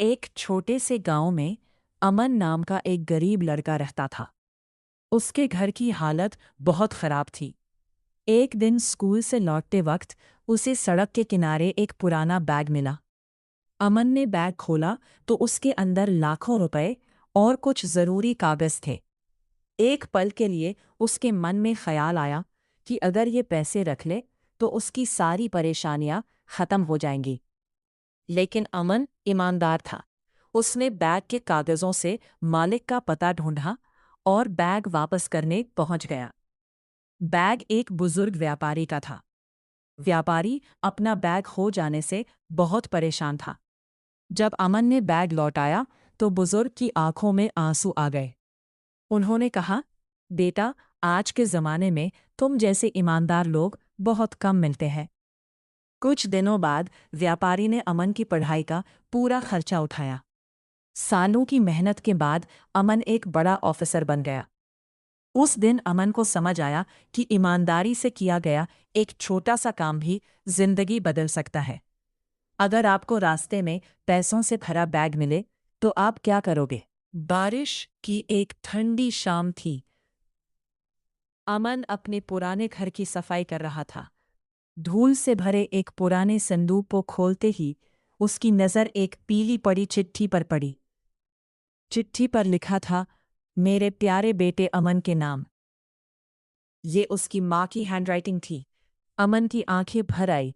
एक छोटे से गांव में अमन नाम का एक गरीब लड़का रहता था। उसके घर की हालत बहुत खराब थी। एक दिन स्कूल से लौटते वक्त उसे सड़क के किनारे एक पुराना बैग मिला। अमन ने बैग खोला तो उसके अंदर लाखों रुपए और कुछ जरूरी कागज थे। एक पल के लिए उसके मन में ख्याल आया कि अगर ये पैसे रख ले तो उसकी सारी परेशानियां खत्म हो जाएंगी। लेकिन अमन ईमानदार था। उसने बैग के कागजों से मालिक का पता ढूंढा और बैग वापस करने पहुंच गया। बैग एक बुजुर्ग व्यापारी का था। व्यापारी अपना बैग खो जाने से बहुत परेशान था। जब अमन ने बैग लौटाया तो बुजुर्ग की आंखों में आंसू आ गए। उन्होंने कहा, बेटा, आज के ज़माने में तुम जैसे ईमानदार लोग बहुत कम मिलते हैं। कुछ दिनों बाद व्यापारी ने अमन की पढ़ाई का पूरा खर्चा उठाया। सालों की मेहनत के बाद अमन एक बड़ा ऑफिसर बन गया। उस दिन अमन को समझ आया कि ईमानदारी से किया गया एक छोटा सा काम भी जिंदगी बदल सकता है। अगर आपको रास्ते में पैसों से भरा बैग मिले तो आप क्या करोगे? बारिश की एक ठंडी शाम थी। अमन अपने पुराने घर की सफाई कर रहा था। धूल से भरे एक पुराने संदूक को खोलते ही उसकी नज़र एक पीली पड़ी चिट्ठी पर पड़ी। चिट्ठी पर लिखा था, मेरे प्यारे बेटे अमन के नाम। ये उसकी माँ की हैंडराइटिंग थी। अमन की आंखें भर आई।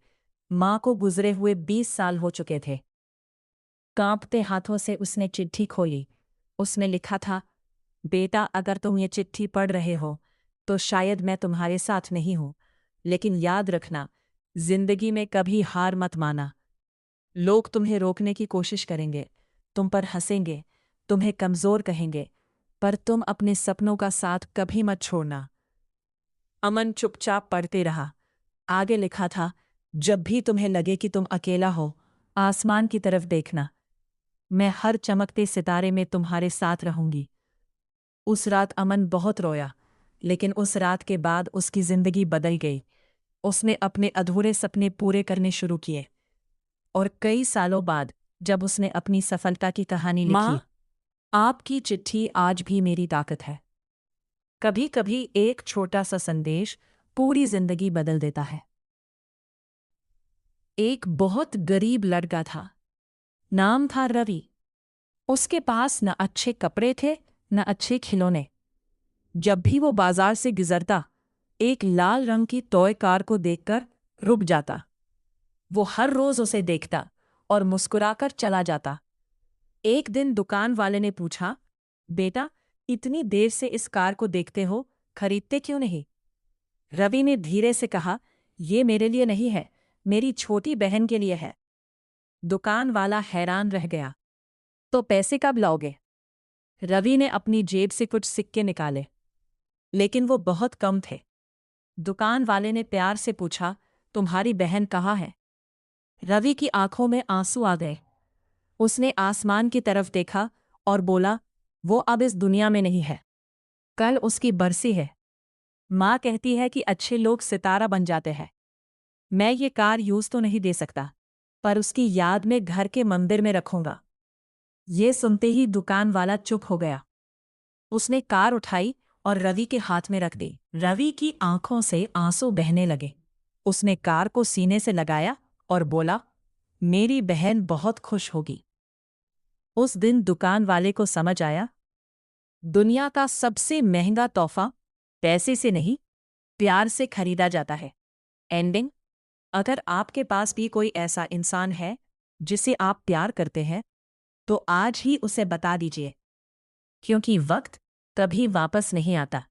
माँ को गुजरे हुए 20 साल हो चुके थे। कांपते हाथों से उसने चिट्ठी खोली। उसने लिखा था, बेटा, अगर तुम ये चिट्ठी पढ़ रहे हो तो शायद मैं तुम्हारे साथ नहीं हूं, लेकिन याद रखना, जिंदगी में कभी हार मत माना। लोग तुम्हें रोकने की कोशिश करेंगे, तुम पर हंसेंगे, तुम्हें कमज़ोर कहेंगे, पर तुम अपने सपनों का साथ कभी मत छोड़ना। अमन चुपचाप पढ़ते रहा। आगे लिखा था, जब भी तुम्हें लगे कि तुम अकेला हो, आसमान की तरफ देखना। मैं हर चमकते सितारे में तुम्हारे साथ रहूंगी। उस रात अमन बहुत रोया, लेकिन उस रात के बाद उसकी जिंदगी बदल गई। उसने अपने अधूरे सपने पूरे करने शुरू किए। और कई सालों बाद जब उसने अपनी सफलता की कहानी लिखी, माँ, आपकी चिट्ठी आज भी मेरी ताकत है। कभी कभी एक छोटा सा संदेश पूरी जिंदगी बदल देता है। एक बहुत गरीब लड़का था। नाम था रवि। उसके पास न अच्छे कपड़े थे न अच्छे खिलौने। जब भी वो बाजार से गुजरता, एक लाल रंग की टॉय कार को देखकर रुक जाता। वो हर रोज उसे देखता और मुस्कुराकर चला जाता। एक दिन दुकान वाले ने पूछा, बेटा, इतनी देर से इस कार को देखते हो, खरीदते क्यों नहीं? रवि ने धीरे से कहा, ये मेरे लिए नहीं है, मेरी छोटी बहन के लिए है। दुकान वाला हैरान रह गया। तो पैसे कब लाओगे? रवि ने अपनी जेब से कुछ सिक्के निकाले, लेकिन वो बहुत कम थे। दुकान वाले ने प्यार से पूछा, तुम्हारी बहन कहाँ है? रवि की आंखों में आंसू आ गए। उसने आसमान की तरफ देखा और बोला, वो अब इस दुनिया में नहीं है। कल उसकी बरसी है। माँ कहती है कि अच्छे लोग सितारा बन जाते हैं। मैं ये कार यूज तो नहीं दे सकता, पर उसकी याद में घर के मंदिर में रखूंगा। ये सुनते ही दुकान वाला चुप हो गया। उसने कार उठाई और रवि के हाथ में रख दी। रवि की आंखों से आंसू बहने लगे। उसने कार को सीने से लगाया और बोला, मेरी बहन बहुत खुश होगी। उस दिन दुकान वाले को समझ आया, दुनिया का सबसे महंगा तोहफा पैसे से नहीं, प्यार से खरीदा जाता है। एंडिंग। अगर आपके पास भी कोई ऐसा इंसान है जिसे आप प्यार करते हैं, तो आज ही उसे बता दीजिए, क्योंकि वक्त कभी वापस नहीं आता।